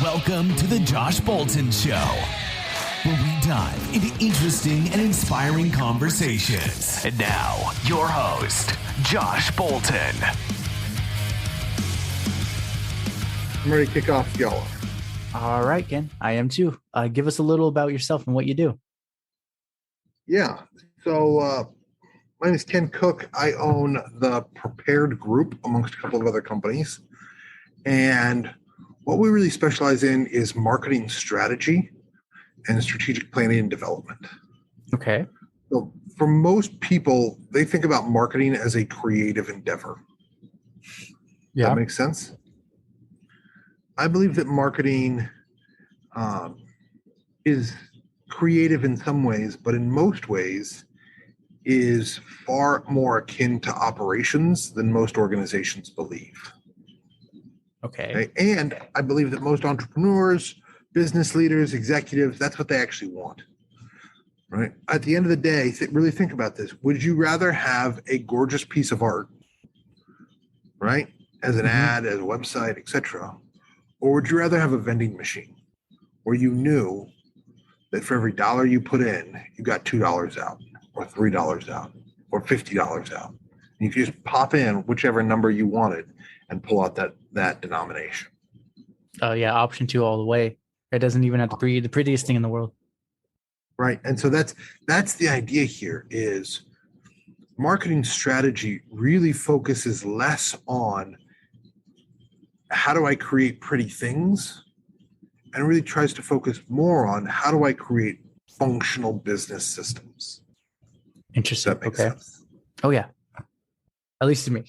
Welcome to the Josh Bolton Show, where we dive into interesting and inspiring conversations. And now, your host, Josh Bolton. I'm ready to kick off, y'all. All right, Ken. I am too. Give us a little about yourself and what you do. Yeah. So my name is Ken Cook. I own the Prepared Group amongst a couple of other companies. And what we really specialize in is marketing strategy and strategic planning and development. Okay. So for most people, they think about marketing as a creative endeavor. Yeah. That makes sense? I believe that marketing is creative in some ways, but in most ways is far more akin to operations than most organizations believe. Okay. And I believe that most entrepreneurs, business leaders, executives, that's what they actually want. Right? At the end of the day, really think about this. Would you rather have a gorgeous piece of art, right, as an ad, as a website, etc., or would you rather have a vending machine where you knew that for every dollar you put in, you got $2 out, or $3 out, or $50 out? And you could just pop in whichever number you wanted and pull out that denomination. Oh, yeah. Option 2 all the way. It doesn't even have to be the prettiest thing in the world. Right. And so that's the idea here is marketing strategy really focuses less on how do I create pretty things and really tries to focus more on how do I create functional business systems. Interesting. Does that make Okay. sense? Oh, yeah. At least to me.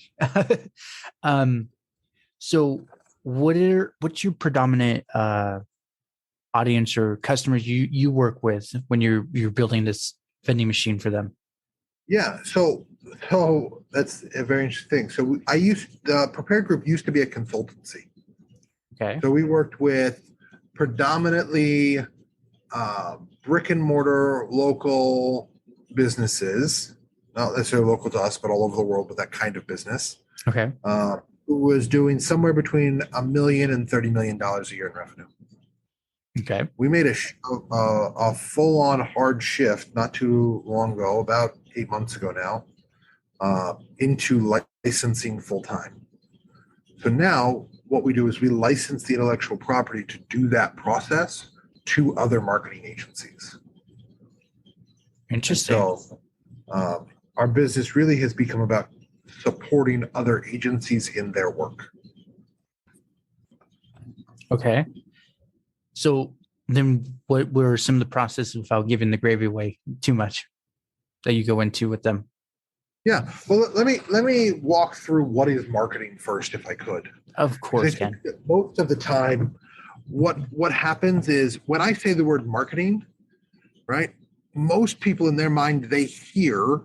So what's your predominant audience or customers you work with when you're building this vending machine for them? Yeah, so that's a very interesting thing. So the Prepared Group used to be a consultancy. Okay. So we worked with predominantly brick and mortar local businesses, not necessarily local to us, but all over the world with that kind of business. Okay. Who was doing somewhere between $1 million and $30 million a year in revenue. Okay. We made a full-on hard shift not too long ago, about 8 months ago now, into licensing full-time. So now what we do is we license the intellectual property to do that process to other marketing agencies. Interesting. And so our business really has become about supporting other agencies in their work. Okay. So then what were some of the processes without giving the gravy away too much that you go into with them? Yeah. Well, let me walk through what is marketing first, if I could. Of course, Ken. Most of the time, what happens is when I say the word marketing, right? Most people in their mind, they hear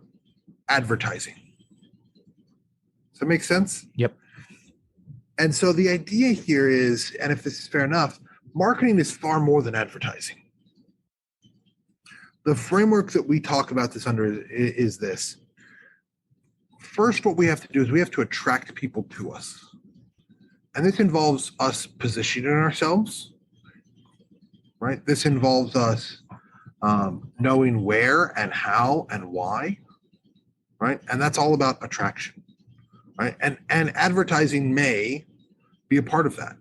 advertising. Does that make sense? Yep. And so the idea here is, and if this is fair enough, marketing is far more than advertising. The framework that we talk about this under is this. First, what we have to do is we have to attract people to us. And this involves us positioning ourselves, right? This involves us knowing where and how and why, right? And that's all about attraction, right? And advertising may be a part of that,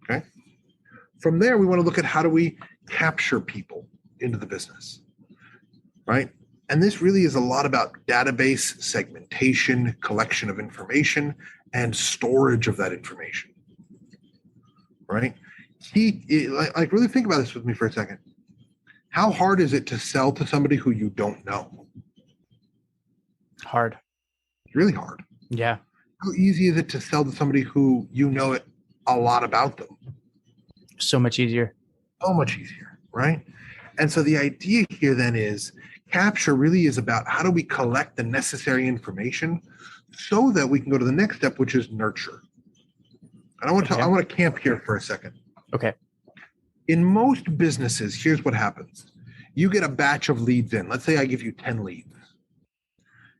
okay? From there, we want to look at how do we capture people into the business, right? And this really is a lot about database segmentation, collection of information, and storage of that information, right? Like really think about this with me for a second. How hard is it to sell to somebody who you don't know? Hard. It's really hard. Yeah. How easy is it to sell to somebody who you know it a lot about them? So much easier. So much easier, right? And so the idea here then is capture really is about how do we collect the necessary information so that we can go to the next step, which is nurture. And I want to camp here for a second. Okay. In most businesses, here's what happens. You get a batch of leads in. Let's say I give you 10 leads.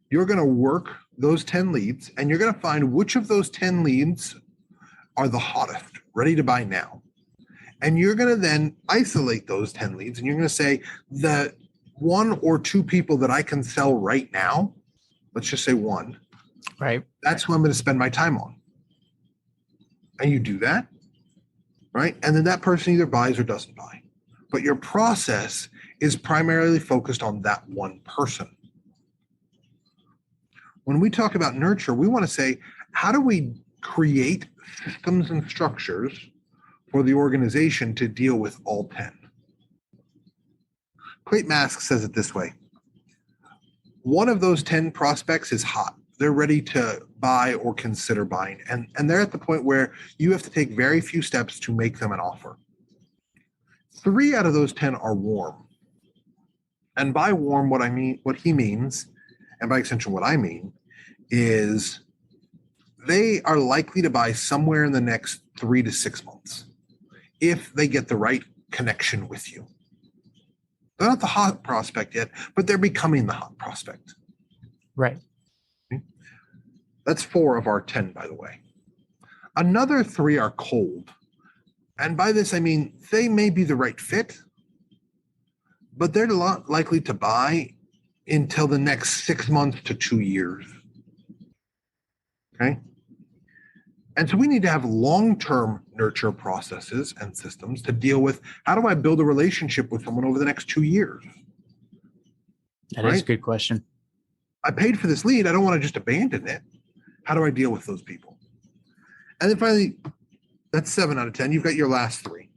You're going to work those 10 leads, and you're going to find which of those 10 leads are the hottest ready to buy now. And you're going to then isolate those 10 leads, and you're going to say the 1 or 2 people that I can sell right now, let's just say 1, Right. that's who I'm going to spend my time on. And you do that, right? And then that person either buys or doesn't buy. But your process is primarily focused on that one person. When we talk about nurture, we want to say, how do we create systems and structures for the organization to deal with all 10? Clayton Mask says it this way. One of those 10 prospects is hot. They're ready to buy or consider buying. And they're at the point where you have to take very few steps to make them an offer. 3 out of those 10 are warm. And by warm, what he means, and by extension, what I mean, is they are likely to buy somewhere in the next 3 to 6 months if they get the right connection with you. They're not the hot prospect yet, but they're becoming the hot prospect. Right. That's 4 of our 10, by the way. Another 3 are cold. And by this, I mean, they may be the right fit, but they're not likely to buy until the next 6 months to 2 years. Okay? And so we need to have long-term nurture processes and systems to deal with, how do I build a relationship with someone over the next 2 years? That is a good question. I paid for this lead. I don't want to just abandon it. How do I deal with those people? And then finally, that's 7 out of 10. You've got your last 3.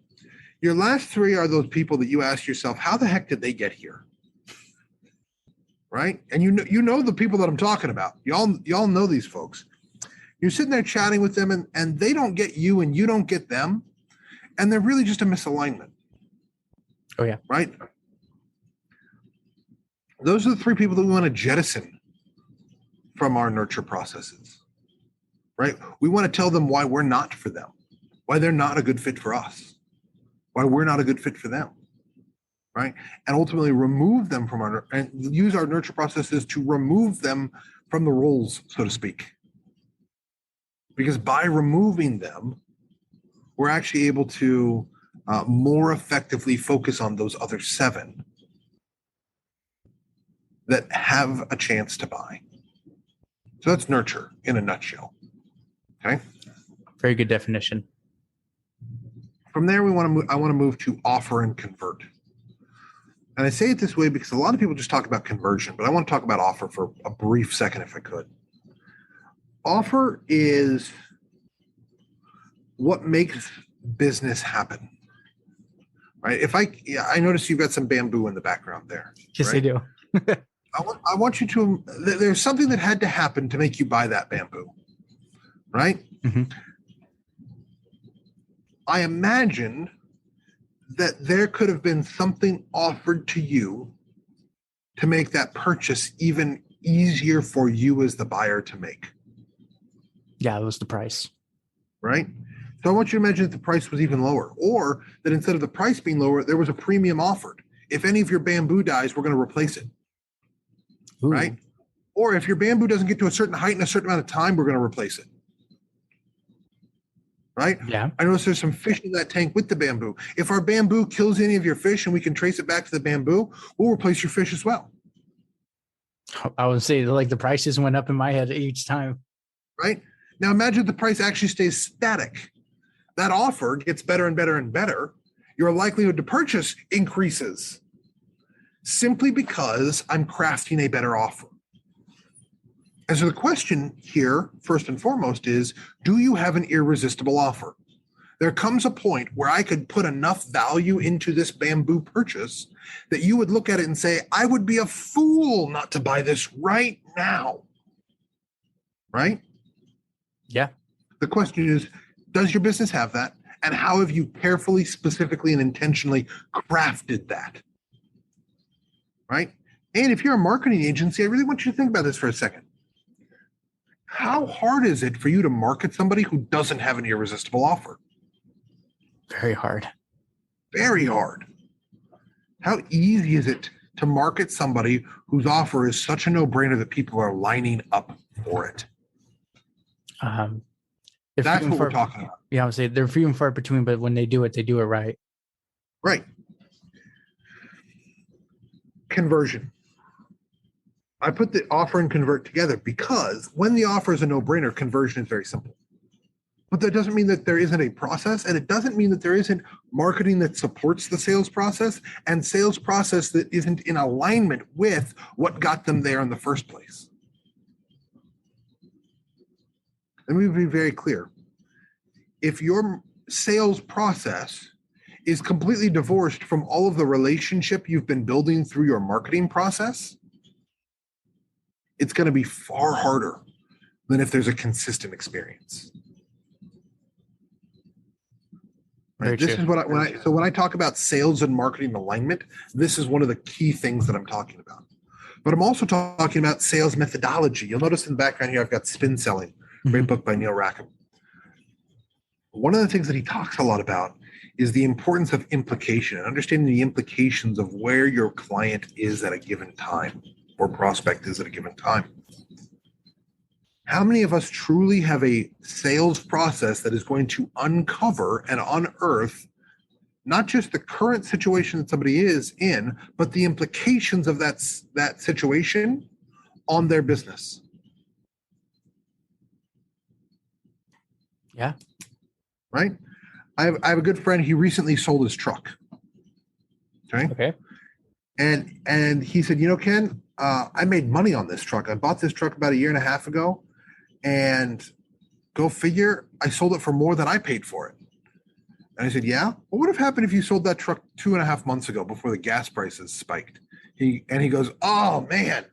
Your last 3 are those people that you ask yourself, how the heck did they get here? Right? And you know the people that I'm talking about. Y'all know these folks. You're sitting there chatting with them, and they don't get you and you don't get them. And they're really just a misalignment. Oh, yeah. Right? Those are the 3 people that we want to jettison from our nurture processes. Right? We want to tell them why we're not for them, why they're not a good fit for us, why we're not a good fit for them. Right? And ultimately remove them from and use our nurture processes to remove them from the roles, so to speak. Because by removing them, we're actually able to more effectively focus on those other 7 that have a chance to buy. So that's nurture in a nutshell. Okay. Very good definition. From there, I want to move to offer and convert. And I say it this way because a lot of people just talk about conversion, but I want to talk about offer for a brief second, if I could. Offer is what makes business happen, right? I notice you've got some bamboo in the background there. Yes, right? I do. I want you to, there's something that had to happen to make you buy that bamboo, right? Mm-hmm. I imagine that there could have been something offered to you to make that purchase even easier for you as the buyer to make. Yeah, it was the price. Right? So I want you to imagine that the price was even lower, or that instead of the price being lower, there was a premium offered. If any of your bamboo dies, we're going to replace it. Ooh. Right? Or if your bamboo doesn't get to a certain height in a certain amount of time, we're going to replace it. Right? Yeah. I notice there's some fish in that tank with the bamboo. If our bamboo kills any of your fish and we can trace it back to the bamboo, we'll replace your fish as well. I would say like the prices went up in my head each time. Right? Now imagine the price actually stays static. That offer gets better and better and better. Your likelihood to purchase increases simply because I'm crafting a better offer. And so the question here, first and foremost, is, do you have an irresistible offer? There comes a point where I could put enough value into this bamboo purchase that you would look at it and say, I would be a fool not to buy this right now. Right? Yeah. The question is, does your business have that? And how have you carefully, specifically, and intentionally crafted that? Right? And if you're a marketing agency, I really want you to think about this for a second. How hard is it for you to market somebody who doesn't have an irresistible offer? Very hard. Very hard. How easy is it to market somebody whose offer is such a no-brainer that people are lining up for it? They're That's few and what we're far, talking about. yeah, I would say they're few and far between, but when they do it right. Right. Conversion. I put the offer and convert together because when the offer is a no-brainer, conversion is very simple. But that doesn't mean that there isn't a process, and it doesn't mean that there isn't marketing that supports the sales process and sales process that isn't in alignment with what got them there in the first place. Let me be very clear. If your sales process is completely divorced from all of the relationship you've been building through your marketing process, it's going to be far harder than if there's a consistent experience. Right? This is what when I talk about sales and marketing alignment, this is one of the key things that I'm talking about. But I'm also talking about sales methodology. You'll notice in the background here, I've got Spin Selling, great book by Neil Rackham. One of the things that he talks a lot about is the importance of implication and understanding the implications of where your client is at a given time or prospect is at a given time. How many of us truly have a sales process that is going to uncover and unearth not just the current situation that somebody is in, but the implications of that situation on their business? Yeah. Right? I have a good friend. He recently sold his truck. Okay. And he said, Ken, I made money on this truck. I bought this truck about 1.5 years ago, and go figure, I sold it for more than I paid for it. And I said, yeah? What would have happened if you sold that truck 2.5 months ago before the gas prices spiked? He goes, oh man,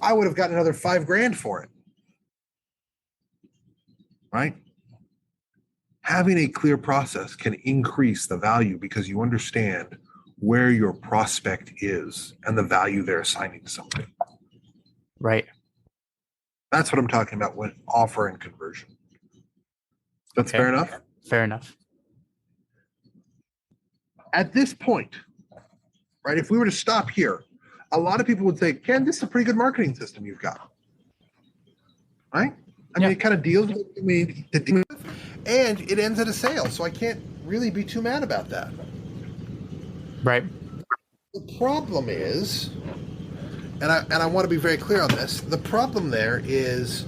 I would have gotten another $5,000 for it. Right? Having a clear process can increase the value because you understand where your prospect is and the value they're assigning to something. Right. That's what I'm talking about with offer and conversion. That's fair enough? Fair enough. At this point, right, if we were to stop here, a lot of people would say, Ken, this is a pretty good marketing system you've got. Right? I mean, it kind of deals with what we need to deal with, and it ends at a sale. So I can't really be too mad about that. Right. The problem is, and I want to be very clear on this, the problem there is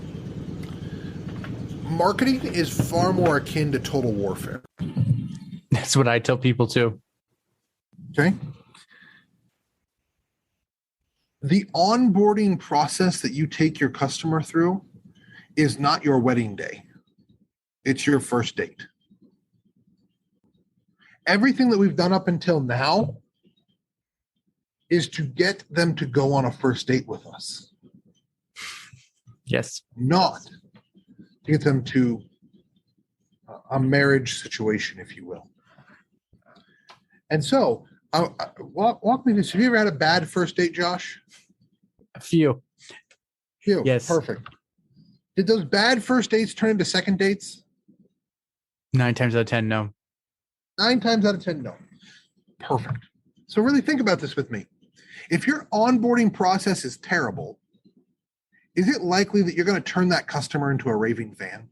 marketing is far more akin to total warfare. That's what I tell people too. Okay. The onboarding process that you take your customer through is not your wedding day. It's your first date. Everything that we've done up until now is to get them to go on a first date with us. Yes. Not to get them to a marriage situation, if you will. And so, walk me through this. Have you ever had a bad first date, Josh? A few. Yes. Perfect. Did those bad first dates turn into second dates? 9 times out of 10, no. 9 times out of 10, no. Perfect. So really think about this with me. If your onboarding process is terrible, is it likely that you're going to turn that customer into a raving fan?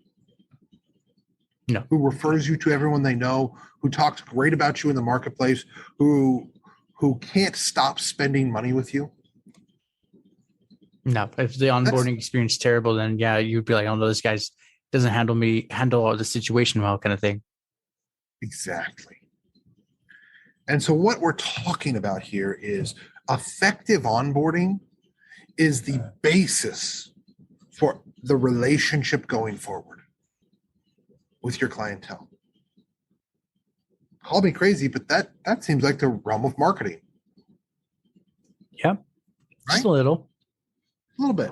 No. Who refers you to everyone they know, who talks great about you in the marketplace, who can't stop spending money with you? No. If the onboarding experience is terrible, then yeah, you'd be like, oh no, this guy's doesn't handle the situation well, kind of thing. Exactly. And so what we're talking about here is effective onboarding is the basis for the relationship going forward with your clientele. Call me crazy, but that seems like the realm of marketing. Yeah. Just Right? a little. A little bit.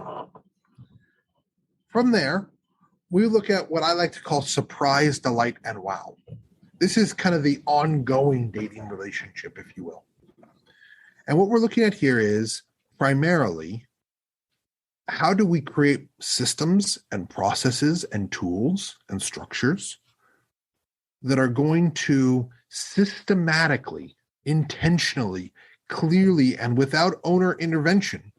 From there, we look at what I like to call surprise, delight, and wow. This is kind of the ongoing dating relationship, if you will. And what we're looking at here is primarily how do we create systems and processes and tools and structures that are going to systematically, intentionally, clearly, and without owner intervention,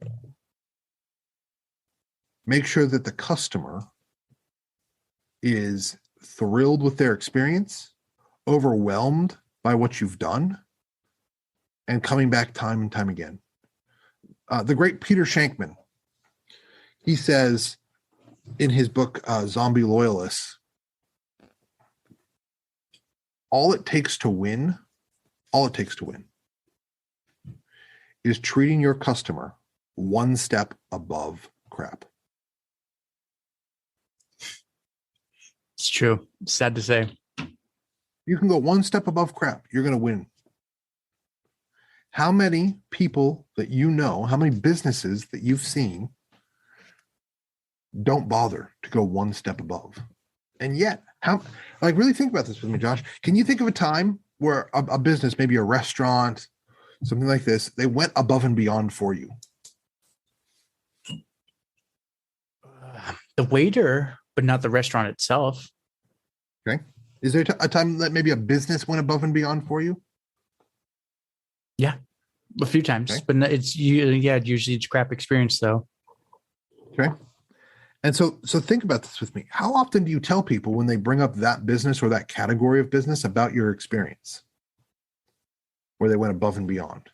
make sure that the customer is thrilled with their experience, overwhelmed by what you've done, and coming back time and time again. The great Peter Shankman, he says in his book, Zombie Loyalists, all it takes to win is treating your customer one step above crap. It's true. Sad to say. You can go one step above crap. You're going to win. How many people that you know, how many businesses that you've seen don't bother to go one step above? And yet, really think about this with me, Josh. Can you think of a time where a business, maybe a restaurant, something like this, they went above and beyond for you? The waiter, but not the restaurant itself. Okay. Is there a time that maybe a business went above and beyond for you? Yeah, a few times, okay. But usually it's crap experience though. Okay. And so think about this with me. How often do you tell people when they bring up that business or that category of business about your experience where they went above and beyond?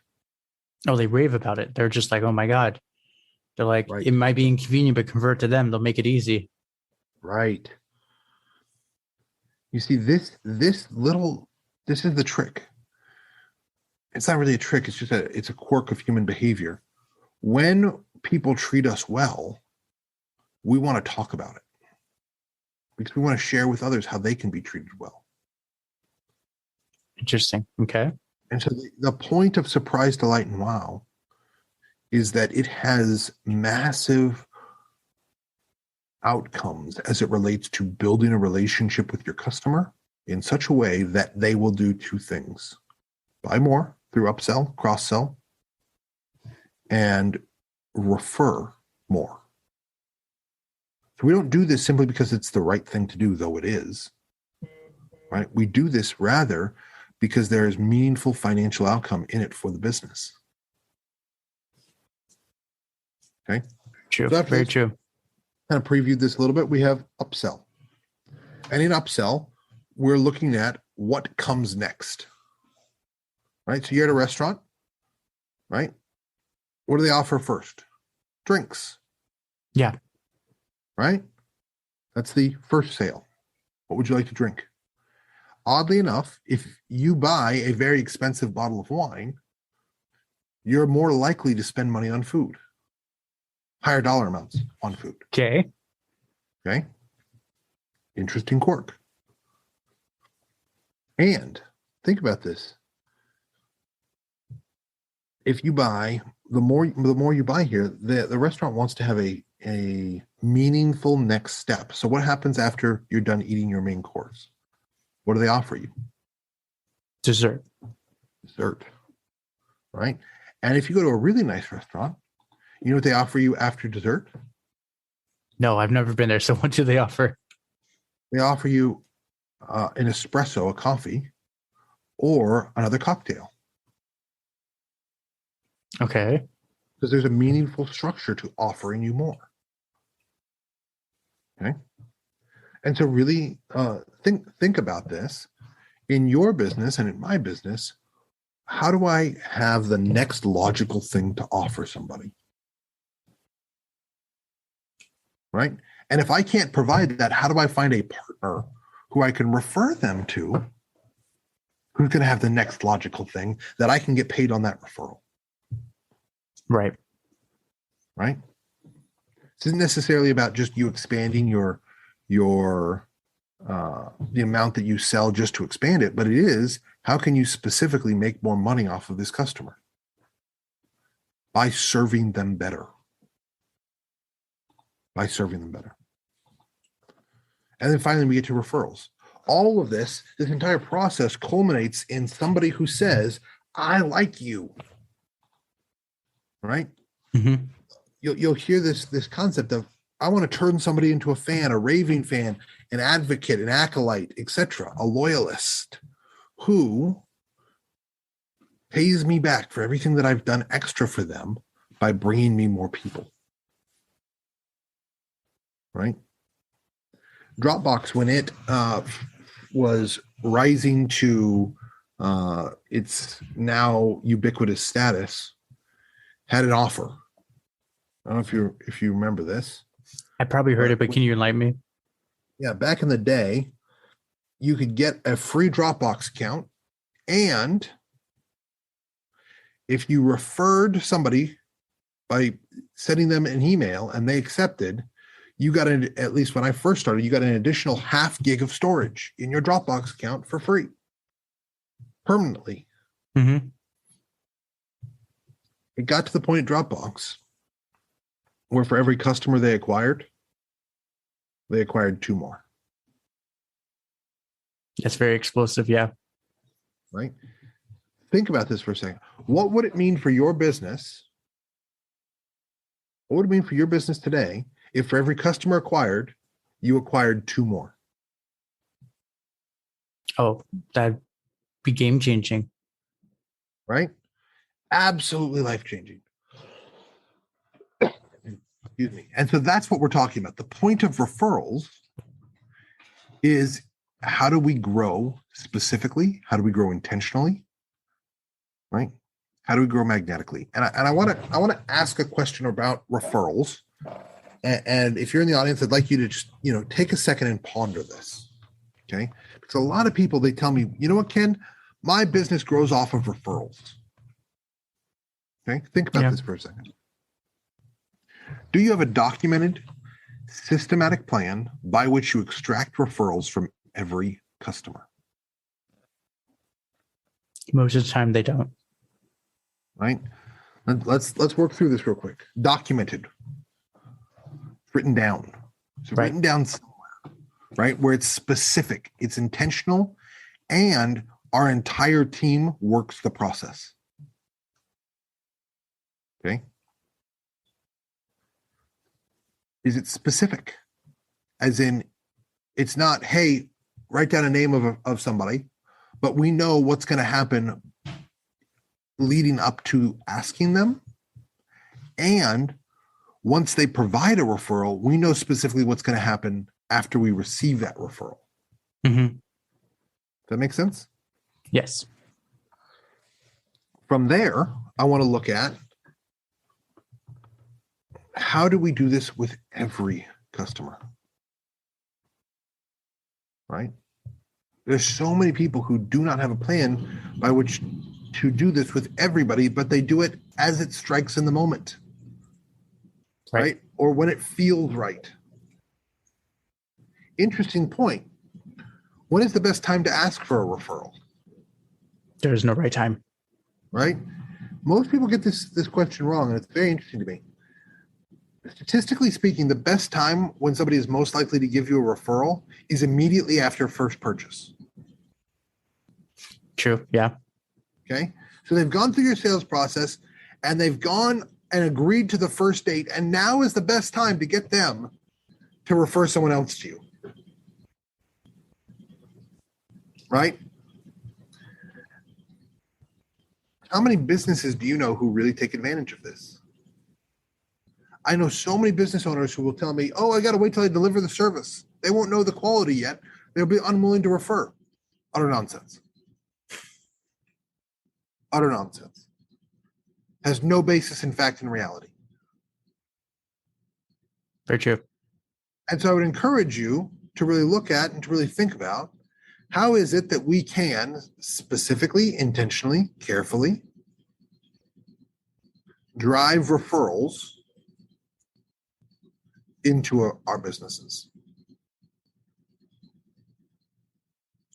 Oh, they rave about it. They're just like, oh my God. They're like, right. It might be inconvenient, but convert to them. They'll make it easy. Right. You see, this is the trick. It's not really a trick. It's just it's a quirk of human behavior. When people treat us well, we want to talk about it because we want to share with others how they can be treated well. Interesting. Okay. And so the point of surprise, delight, and wow is that it has massive outcomes as it relates to building a relationship with your customer in such a way that they will do two things: buy more through upsell, cross-sell, and refer more. So we don't do this simply because it's the right thing to do, though it is, right? We do this rather because there is meaningful financial outcome in it for the business. Okay? True. So very true. Kind of previewed this a little bit. We have upsell. And in upsell, we're looking at what comes next. Right? So you're at a restaurant, right? What do they offer first? Drinks. Yeah. Right? That's the first sale. What would you like to drink? Oddly enough, if you buy a very expensive bottle of wine, you're more likely to spend money on food. Higher dollar amounts on food. Okay. Okay. Interesting quirk. And think about this. If you buy, the more you buy here, the restaurant wants to have a meaningful next step. So what happens after you're done eating your main course? What do they offer you? Dessert. Right? And if you go to a really nice restaurant, you know what they offer you after dessert? No, I've never been there. So what do they offer? They offer you an espresso, a coffee, or another cocktail. Okay. Because there's a meaningful structure to offering you more. Okay. And so really think about this. In your business and in my business, how do I have the next logical thing to offer somebody? Right? And if I can't provide that, how do I find a partner who I can refer them to who's going to have the next logical thing that I can get paid on that referral? Right. Right? This isn't necessarily about just you expanding your the amount that you sell just to expand it, but it is how can you specifically make more money off of this customer? By serving them better. And then finally, we get to referrals. All of this entire process culminates in somebody who says, I like you. Right? Mm-hmm. You'll hear this concept of, I want to turn somebody into a fan, a raving fan, an advocate, an acolyte, etc., a loyalist who pays me back for everything that I've done extra for them by bringing me more people. Right? Dropbox, when it was rising to its now ubiquitous status, had an offer. I don't know if you remember this. I probably heard it, but can you enlighten me? Yeah, back in the day, you could get a free Dropbox account, and if you referred somebody by sending them an email and they accepted, you got at least when I first started, you got an additional half gig of storage in your Dropbox account for free permanently. Mm-hmm. It got to the point at Dropbox where for every customer they acquired 2 more. That's very explosive. Yeah. Right? Think about this for a second. What would it mean for your business? What would it mean for your business today if for every customer acquired, you acquired 2 more? Oh, that'd be game changing. Right? Absolutely life-changing. Excuse me. And so that's what we're talking about. The point of referrals is, how do we grow specifically? How do we grow intentionally? Right? How do we grow magnetically? And I want to ask a question about referrals. And if you're in the audience, I'd like you to just, take a second and ponder this. Okay? Because a lot of people, they tell me, you know what, Ken? My business grows off of referrals. Okay? Think about this for a second. Do you have a documented, systematic plan by which you extract referrals from every customer? Most of the time they don't. Right? Let's work through this real quick. Documented. Written down. So right. Written down somewhere, right? Where it's specific, it's intentional, and our entire team works the process. Okay? Is it specific? As in, it's not, hey, write down a name of somebody, but we know what's going to happen leading up to asking them. And once they provide a referral, we know specifically what's going to happen after we receive that referral. Mm-hmm. Does that make sense? Yes. From there, I want to look at, how do we do this with every customer? Right? There's so many people who do not have a plan by which to do this with everybody, but they do it as it strikes in the moment. Right? Or when it feels right. Interesting point. When is the best time to ask for a referral? There is no right time. Right? Most people get this question wrong, and it's very interesting to me. Statistically speaking, the best time when somebody is most likely to give you a referral is immediately after first purchase. True. Yeah. Okay. So they've gone through your sales process and they've gone and agreed to the first date. And now is the best time to get them to refer someone else to you. Right? How many businesses do you know who really take advantage of this? I know so many business owners who will tell me, oh, I got to wait till I deliver the service. They won't know the quality yet. They'll be unwilling to refer. Utter nonsense. Utter nonsense. Has no basis in fact in reality. Very true. And so I would encourage you to really look at and to really think about, how is it that we can specifically, intentionally, carefully drive referrals into our businesses?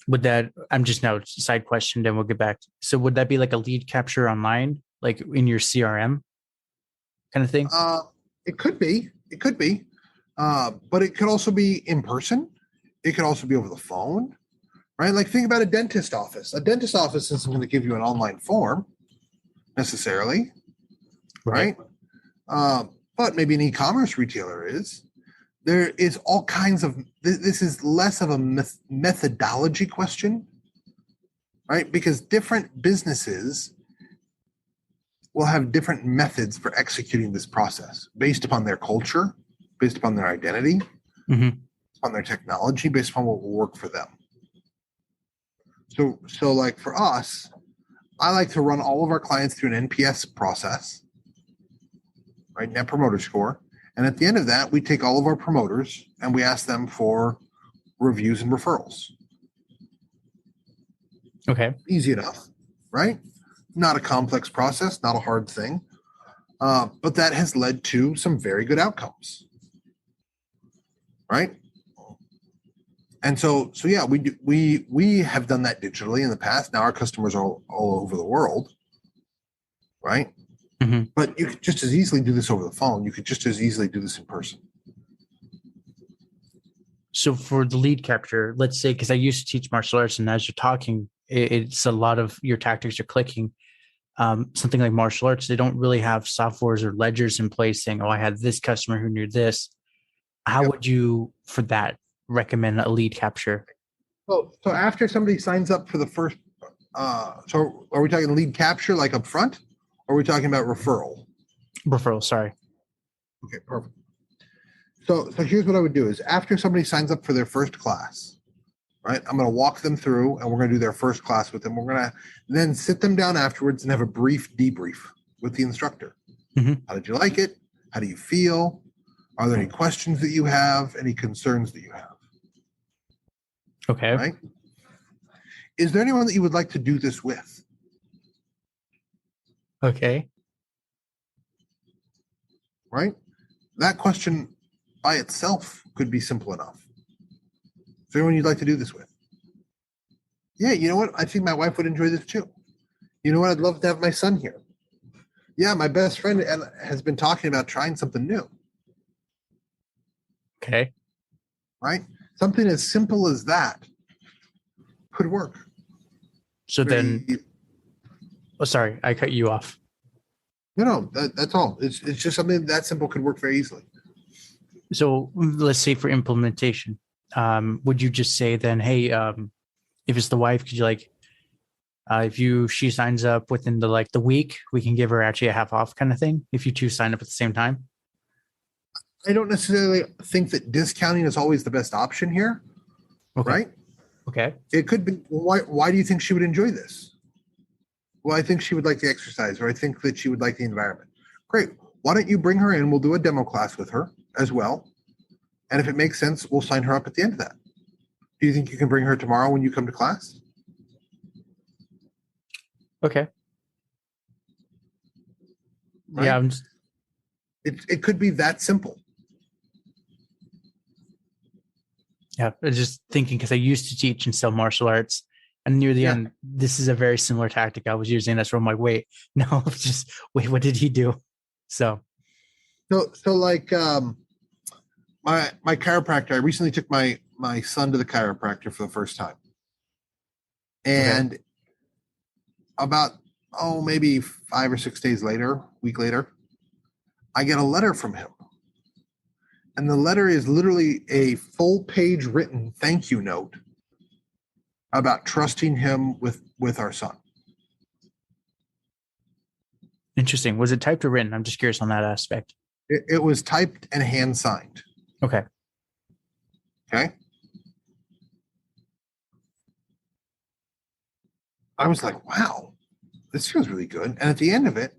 Would that, I'm just now side question, then we'll get back. So would that be like a lead capture online, like in your CRM kind of thing? It could be. But it could also be in person. It could also be over the phone, right? Like think about a dentist office. A dentist office isn't going to give you an online form necessarily, right? But maybe an e-commerce retailer is. There is all kinds of, this is less of a methodology question, right? Because different businesses will have different methods for executing this process based upon their culture, based upon their identity, on their technology, based upon what will work for them. So like for us, I like to run all of our clients through an NPS process, right? Net Promoter Score. And at the end of that, we take all of our promoters and we ask them for reviews and referrals. Okay. Easy enough, right? Not a complex process, not a hard thing. But that has led to some very good outcomes, right? And so yeah, we have done that digitally in the past. Now our customers are all over the world, right? Mm-hmm. But you could just as easily do this over the phone. You could just as easily do this in person. So for the lead capture, let's say, because I used to teach martial arts, and as you're talking, it's a lot of your tactics are clicking. Something like martial arts, they don't really have softwares or ledgers in place saying, oh, I had this customer who knew this. How would you, for that, recommend a lead capture? So after somebody signs up for the first, so are we talking lead capture like up front? Or are we talking about referral? Referral, sorry. Okay, perfect. So here's what I would do is after somebody signs up for their first class, right? I'm going to walk them through and we're going to do their first class with them. We're going to then sit them down afterwards and have a brief debrief with the instructor. Mm-hmm. How did you like it? How do you feel? Are there any questions that you have? Any concerns that you have? Okay. Right? Is there anyone that you would like to do this with? Okay. Right? That question by itself could be simple enough. Is there anyone you'd like to do this with? Yeah, you know what? I think my wife would enjoy this too. You know what? I'd love to have my son here. Yeah, my best friend has been talking about trying something new. Okay. Right? Something as simple as that could work. So then, oh, sorry, I cut you off. No, that's all. It's just something that simple could work very easily. So let's say for implementation, would you just say then, hey, if it's the wife, could you like, if she signs up within the week, we can give her actually a half off kind of thing if you two sign up at the same time? I don't necessarily think that discounting is always the best option here. Okay. Right? Okay. It could be. Why do you think she would enjoy this? Well, I think she would like the exercise, or I think that she would like the environment. Great. Why don't you bring her in? We'll do a demo class with her as well. And if it makes sense, we'll sign her up at the end of that. Do you think you can bring her tomorrow when you come to class? Okay. Right? Yeah. It could be that simple. Yeah. I was just thinking because I used to teach and sell martial arts. And near the end, this is a very similar tactic I was using. That's where I'm like, wait, no, just wait, what did he do? So like my chiropractor, I recently took my son to the chiropractor for the first time. And about, maybe 5 or 6 days later, week later, I get a letter from him. And the letter is literally a full page written thank you note about trusting him with our son. Interesting. Was it typed or written? I'm just curious on that aspect. It was typed and hand signed. Okay. I was like, wow, this feels really good. And at the end of it,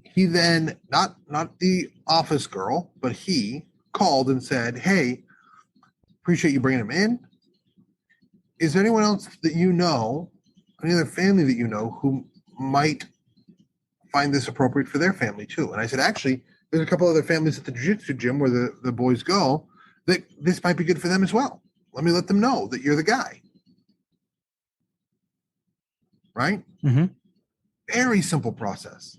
he then, not the office girl, but he called and said, hey, appreciate you bringing him in. Is there anyone else that you know, any other family that you know who might find this appropriate for their family too? And I said, actually, there's a couple other families at the jiu-jitsu gym where the boys go that this might be good for them as well. Let me let them know that you're the guy. Right? Mm-hmm. Very simple process.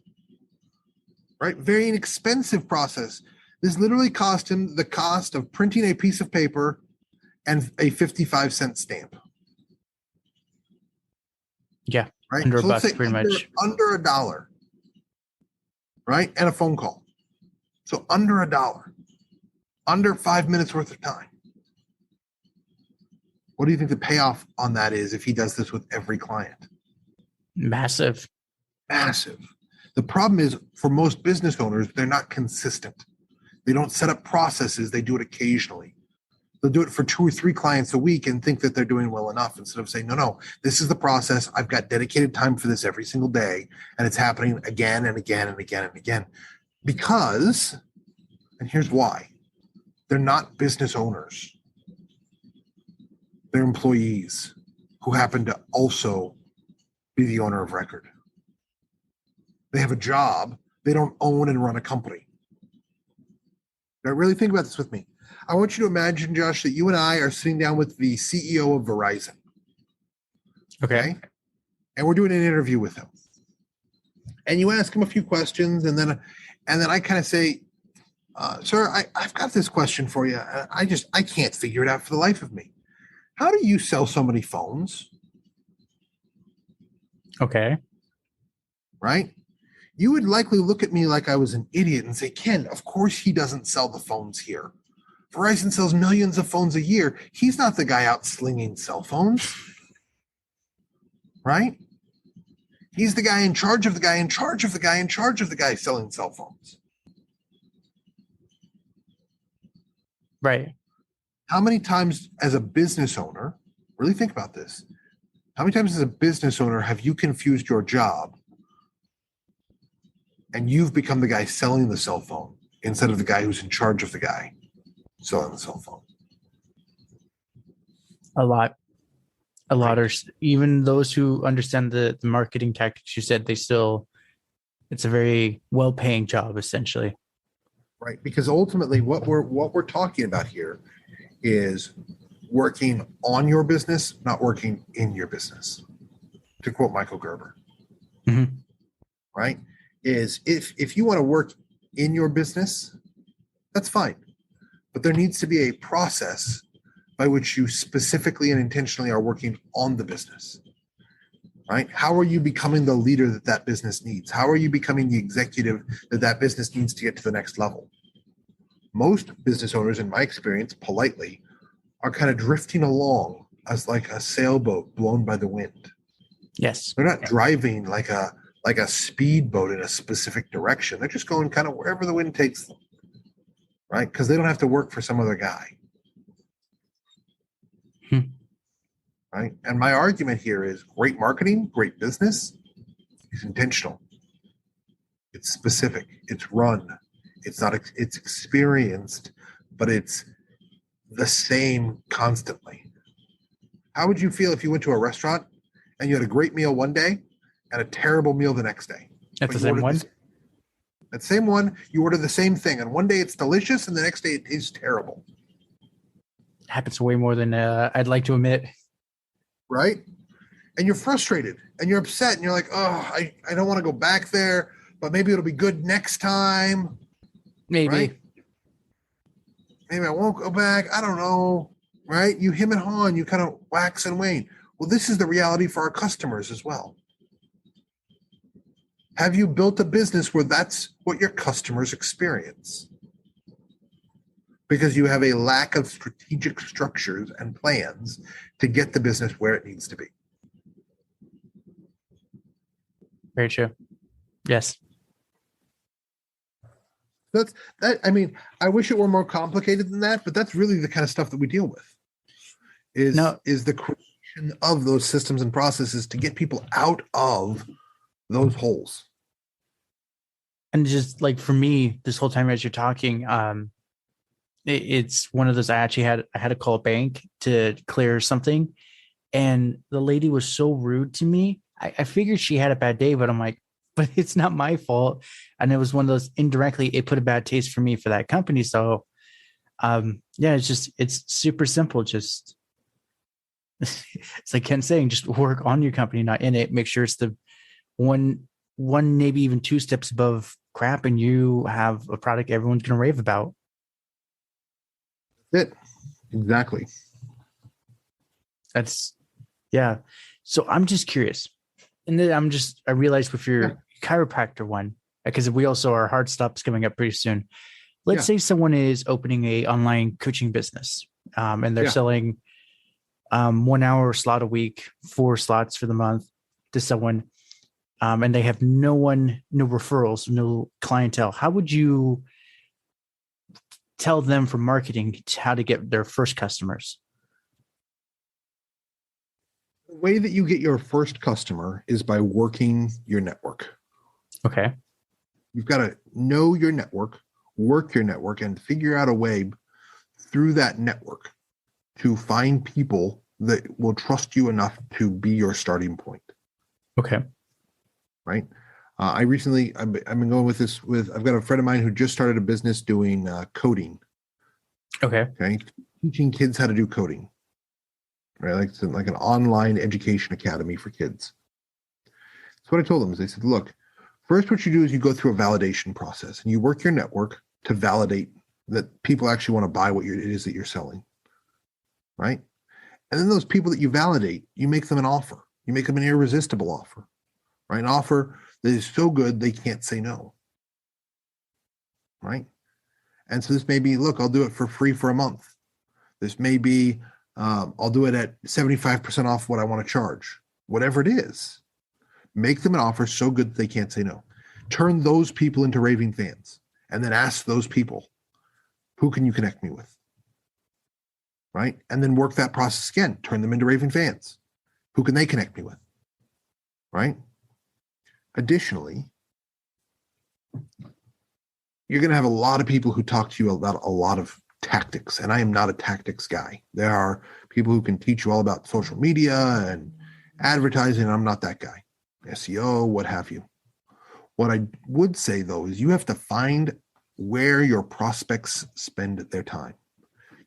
Right? Very inexpensive process. This literally cost him the cost of printing a piece of paper and a 55-cent stamp. Yeah. Right? Under a so buck, let's say pretty much. Under $1. Right? And a phone call. So under $1. Under 5 minutes worth of time. What do you think the payoff on that is if he does this with every client? Massive. The problem is for most business owners, they're not consistent. They don't set up processes. They do it occasionally. They'll do it for 2 or 3 clients a week and think that they're doing well enough instead of saying, no, this is the process. I've got dedicated time for this every single day. And it's happening again and again and again and again. Because, and here's why, they're not business owners. They're employees who happen to also be the owner of record. They have a job. They don't own and run a company. Now, really think about this with me. I want you to imagine, Josh, that you and I are sitting down with the CEO of Verizon. Okay. And we're doing an interview with him. And you ask him a few questions, and then I kind of say, sir, I've got this question for you. I can't figure it out for the life of me. How do you sell so many phones? Okay. Right? You would likely look at me like I was an idiot and say, Ken, of course he doesn't sell the phones here. Verizon sells millions of phones a year. He's not the guy out slinging cell phones. Right? He's the guy in charge of the guy in charge of the guy in charge of the guy selling cell phones. Right. How many times as a business owner, really think about this, how many times as a business owner have you confused your job and you've become the guy selling the cell phone instead of the guy who's in charge of the guy selling the cell phone? A lot. Right. Or even those who understand the marketing tactics you said, it's a very well-paying job, essentially. Right. Because ultimately what we're talking about here is working on your business, not working in your business. To quote Michael Gerber. Mm-hmm. Right? Is if you want to work in your business, that's fine. But there needs to be a process by which you specifically and intentionally are working on the business. Right? How are you becoming the leader that business needs? How are you becoming the executive that business needs to get to the next level? Most business owners, in my experience, politely, are kind of drifting along as like a sailboat blown by the wind. Yes. They're not driving like a speedboat in a specific direction. They're just going kind of wherever the wind takes them, right? Because they don't have to work for some other guy. Right? And my argument here is great marketing, great business is intentional. It's specific. It's run. It's not. It's experienced, but it's the same constantly. How would you feel if you went to a restaurant and you had a great meal one day and a terrible meal the next day? That's the same one? That same one, you order the same thing, and one day it's delicious and the next day it tastes terrible. It happens way more than I'd like to admit. Right? And you're frustrated and you're upset and you're like, oh, I don't want to go back there, but maybe it'll be good next time. Maybe. Right? Maybe I won't go back. I don't know. Right? You hem and haw and you kind of wax and wane. Well, this is the reality for our customers as well. Have you built a business where that's what your customers experience? Because you have a lack of strategic structures and plans to get the business where it needs to be. Very true. Yes. That's that. I mean, I wish it were more complicated than that, but that's really the kind of stuff that we deal with. Is the creation of those systems and processes to get people out of those holes. And just like for me, this whole time as you're talking, it's one of those. I had to call a bank to clear something, and the lady was so rude to me. I figured she had a bad day, but I'm like, but it's not my fault. And it was one of those indirectly, it put a bad taste for me for that company. So, it's super simple. Just it's like Ken saying, just work on your company, not in it. Make sure it's the one, maybe even 2 steps above crap, and you have a product everyone's going to rave about. That's it. Exactly. Yeah. So I'm just curious. And then I realized with your chiropractor one, because we also, our hard stop's coming up pretty soon. Let's say someone is opening a online coaching business, and they're selling 1 hour slot a week, 4 slots for the month to someone, and they have no referrals, no clientele. How would you tell them for marketing how to get their first customers? The way that you get your first customer is by working your network. Okay. You've got to know your network, work your network, and figure out a way through that network to find people that will trust you enough to be your starting point. Okay. Right. I've been going with this I've got a friend of mine who just started a business doing coding. Okay. Teaching kids how to do coding. Right. Like an online education academy for kids. So what I told them is, they said, look, first what you do is you go through a validation process and you work your network to validate that people actually want to buy what it is that you're selling. Right. And then those people that you validate, you make them an offer. You make them an irresistible offer. Right. An offer that is so good they can't say no. Right. And so this may be, look, I'll do it for free for a month. This may be, I'll do it at 75% off what I want to charge. Whatever it is, make them an offer so good that they can't say no. Turn those people into raving fans, and then ask those people, who can you connect me with? Right. And then work that process again. Turn them into raving fans. Who can they connect me with? Right. Additionally, you're going to have a lot of people who talk to you about a lot of tactics, and I am not a tactics guy. There are people who can teach you all about social media and advertising, and I'm not that guy. SEO, what have you. What I would say, though, is you have to find where your prospects spend their time.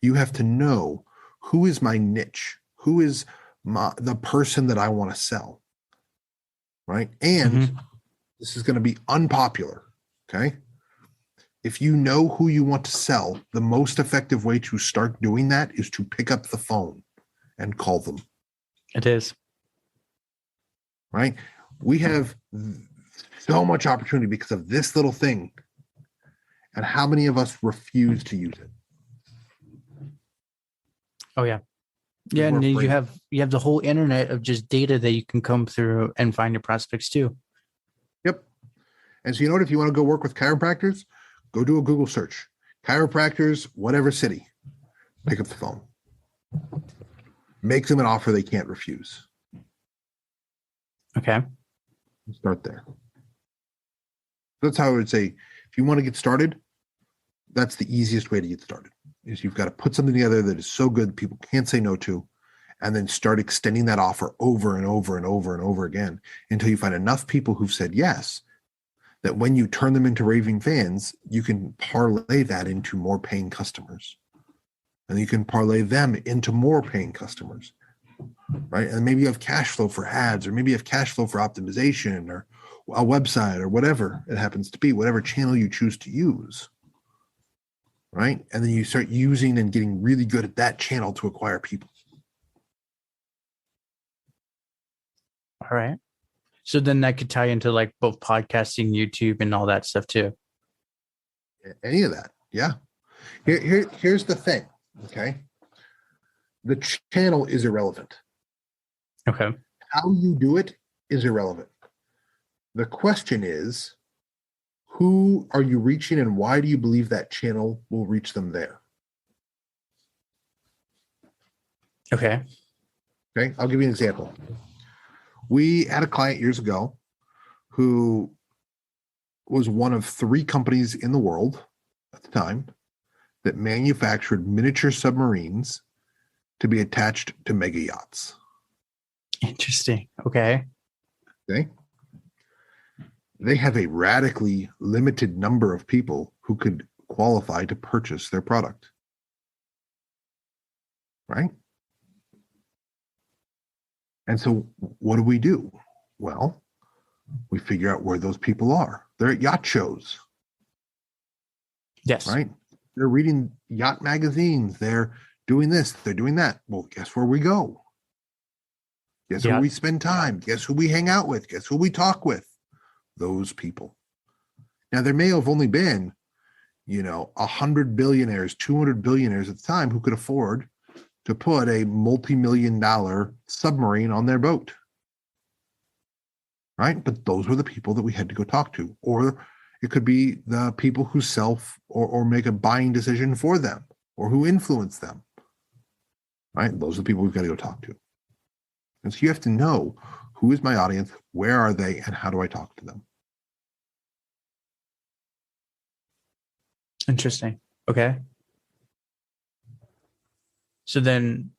You have to know, who is my niche? Who is the person that I want to sell? Right? And this is going to be unpopular, okay? If you know who you want to sell, the most effective way to start doing that is to pick up the phone and call them. It is. Right? We have so much opportunity because of this little thing. And how many of us refuse to use it? Oh, yeah. Yeah, and you have the whole internet of just data that you can come through and find your prospects too. Yep. And so, you know what? If you want to go work with chiropractors, go do a Google search. Chiropractors, whatever city. Pick up the phone. Make them an offer they can't refuse. Okay. Start there. That's how I would say, if you want to get started, that's the easiest way to get started. Is you've got to put something together that is so good people can't say no to, and then start extending that offer over and over and over and over again until you find enough people who've said yes, that when you turn them into raving fans, you can parlay that into more paying customers. And you can parlay them into more paying customers, right? And maybe you have cash flow for ads, or maybe you have cash flow for optimization, or a website, or whatever it happens to be, whatever channel you choose to use. Right? And then you start using and getting really good at that channel to acquire people. All right. So then that could tie into like both podcasting, YouTube, and all that stuff too. Any of that. Yeah. Here's the thing. Okay. The channel is irrelevant. Okay. How you do it is irrelevant. The question is, who are you reaching, and why do you believe that channel will reach them there? Okay. Okay. I'll give you an example. We had a client years ago who was one of 3 companies in the world at the time that manufactured miniature submarines to be attached to mega yachts. Interesting. Okay. Okay. They have a radically limited number of people who could qualify to purchase their product. Right? And so what do? Well, we figure out where those people are. They're at yacht shows. Yes. Right? They're reading yacht magazines. They're doing this. They're doing that. Well, guess where we go? Guess where we spend time? Guess who we hang out with? Guess who we talk with? Those people. Now, there may have only been, 100 billionaires, 200 billionaires at the time who could afford to put a multi-million-dollar submarine on their boat. Right? But those were the people that we had to go talk to. Or It could be the people who or make a buying decision for them or who influence them. Right? Those are the people we've got to go talk to. And so you have to know, who is my audience, where are they, and how do I talk to them? Interesting. Okay. So then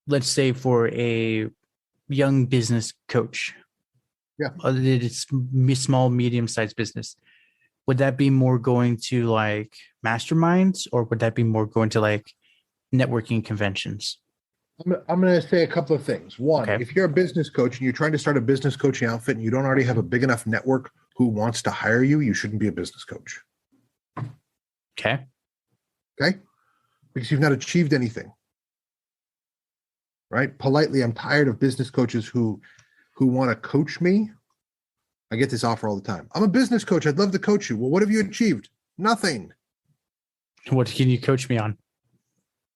let's say for a young business coach, it's small, medium-sized business, would that be more going to like masterminds, or would that be more going to like networking conventions? I'm going to say a couple of things. One, if you're a business coach and you're trying to start a business coaching outfit and you don't already have a big enough network who wants to hire you, you shouldn't be a business coach. Okay. Because you've not achieved anything. Right? Politely, I'm tired of business coaches who want to coach me. I get this offer all the time. I'm a business coach. I'd love to coach you. Well, what have you achieved? Nothing. What can you coach me on?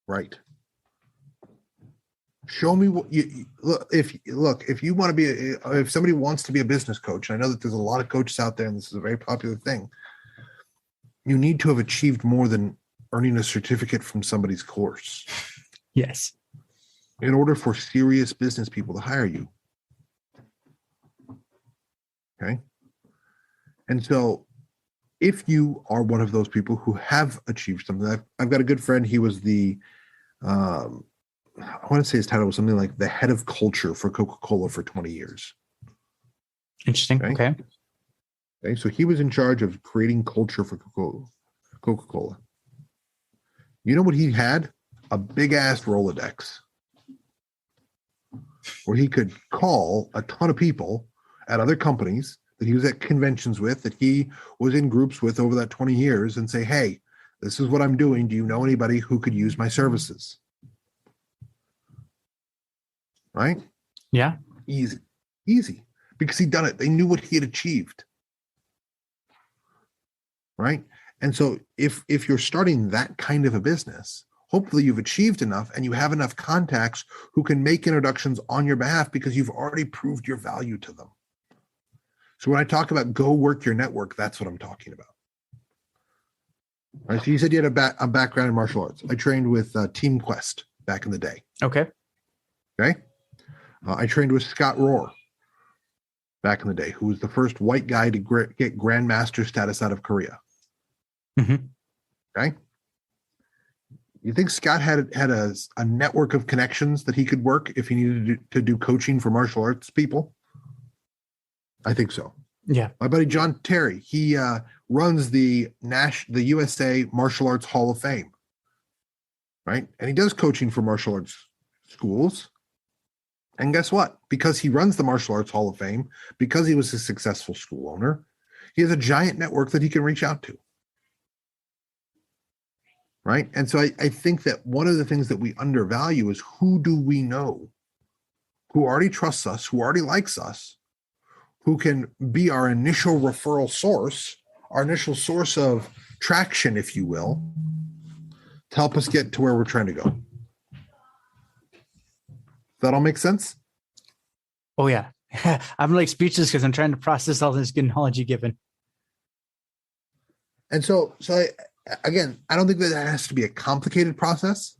Right. Show me what you look. If you want to be, if somebody wants to be a business coach, and I know that there's a lot of coaches out there, and this is a very popular thing, you need to have achieved more than earning a certificate from somebody's course. Yes. In order for serious business people to hire you. Okay. And so if you are one of those people who have achieved something, I've got a good friend. He was I want to say his title was something like the head of culture for Coca-Cola for 20 years. Interesting. Okay. So he was in charge of creating culture for Coca-Cola. You know what he had? A big ass Rolodex where he could call a ton of people at other companies that he was at conventions with, that he was in groups with over that 20 years, and say, hey, this is what I'm doing. Do you know anybody who could use my services? Right? Yeah. Easy. Because he'd done it. They knew what he had achieved. Right? And so if you're starting that kind of a business, hopefully you've achieved enough and you have enough contacts who can make introductions on your behalf because you've already proved your value to them. So when I talk about go work your network, that's what I'm talking about. Right? So you said you had a background in martial arts. I trained with Team Quest back in the day. Okay. I trained with Scott Rohr back in the day, who was the first white guy to get grandmaster status out of Korea. Mm-hmm. Okay. You think Scott had a network of connections that he could work if he needed to do coaching for martial arts people? I think so. Yeah. My buddy John Terry, he runs the USA Martial Arts Hall of Fame, right? And he does coaching for martial arts schools. And guess what? Because he runs the Martial Arts Hall of Fame, because he was a successful school owner, he has a giant network that he can reach out to. Right? And so I think that one of the things that we undervalue is, who do we know who already trusts us, who already likes us, who can be our initial referral source, our initial source of traction, if you will, to help us get to where we're trying to go. That all makes sense? Oh, yeah. I'm like speechless because I'm trying to process all this good knowledge you've given. And so again, I don't think that has to be a complicated process.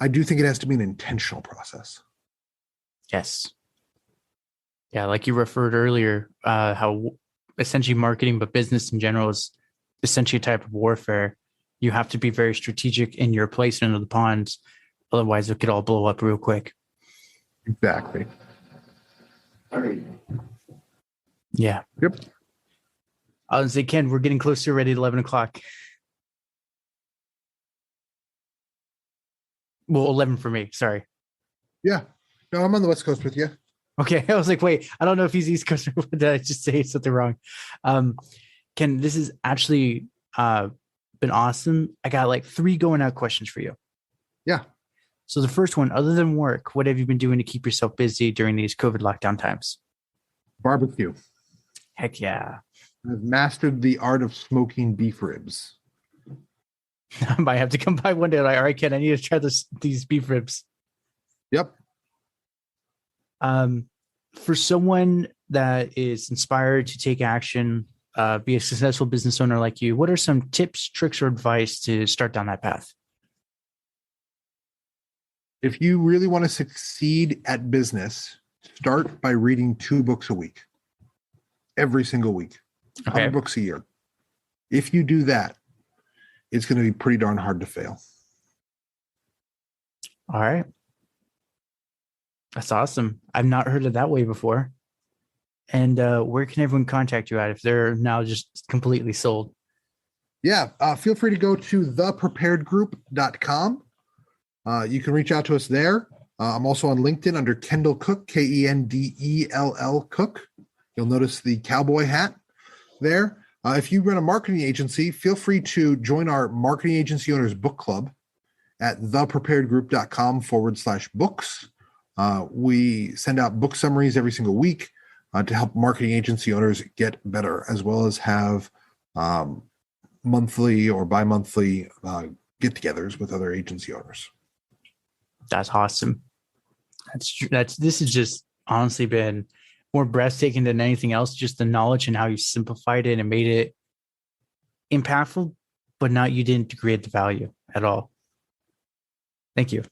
I do think it has to be an intentional process. Yes. Yeah, like you referred earlier, how essentially marketing, but business in general, is essentially a type of warfare. You have to be very strategic in your placement of the pawns. Otherwise, it could all blow up real quick. Exactly. Yeah. Yep. I was say, Ken, we're getting close to already 11 o'clock. Well, 11 for me. Sorry. Yeah. No, I'm on the West Coast with you. Okay. I was like, wait, I don't know if he's East Coast or did I just say something wrong? Ken, this has actually been awesome. I got like 3 going out questions for you. Yeah. So the first one, other than work, what have you been doing to keep yourself busy during these COVID lockdown times? Barbecue. Heck yeah. I've mastered the art of smoking beef ribs. I might have to come by one day. Like, all right, Ken, I need to try these beef ribs. Yep. For someone that is inspired to take action be a successful business owner like you, what are some tips, tricks, or advice to start down that path? If you really want to succeed at business, start by reading 2 books a week, every single week, 100 books a year. If you do that, it's going to be pretty darn hard to fail. All right. That's awesome. I've not heard it that way before. And where can everyone contact you at if they're now just completely sold? Yeah, feel free to go to thepreparedgroup.com. You can reach out to us there. I'm also on LinkedIn under Kendall Cook, Kendell Cook. You'll notice the cowboy hat there. If you run a marketing agency, feel free to join our Marketing Agency Owners Book Club at thepreparedgroup.com/books. We send out book summaries every single week to help marketing agency owners get better, as well as have monthly or bi-monthly get-togethers with other agency owners. That's awesome. This has just honestly been more breathtaking than anything else. Just the knowledge and how you simplified it and made it impactful, but you didn't degrade the value at all. Thank you.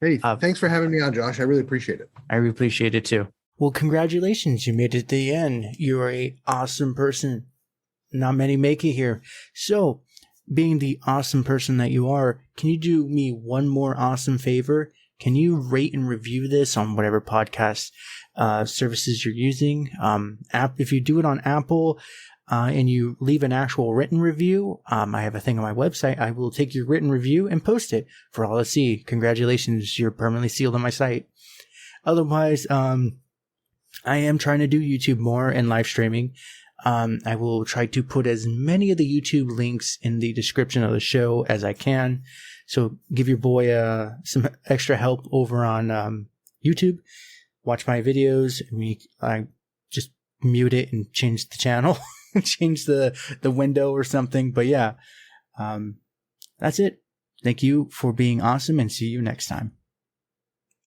Hey, thanks for having me on, Josh. I really appreciate it. I really appreciate it too. Well, congratulations. You made it to the end. You're an awesome person. Not many make it here. So, being the awesome person that you are, can you do me one more awesome favor? Can you rate and review this on whatever podcast services you're using? If you do it on Apple and you leave an actual written review, I have a thing on my website. I will take your written review and post it for all to see. Congratulations, you're permanently sealed on my site. Otherwise, I am trying to do YouTube more and live streaming. I will try to put as many of the YouTube links in the description of the show as I can. So give your boy some extra help over on YouTube. Watch my videos. I just mute it and change the channel, change the window or something. But yeah, that's it. Thank you for being awesome and see you next time.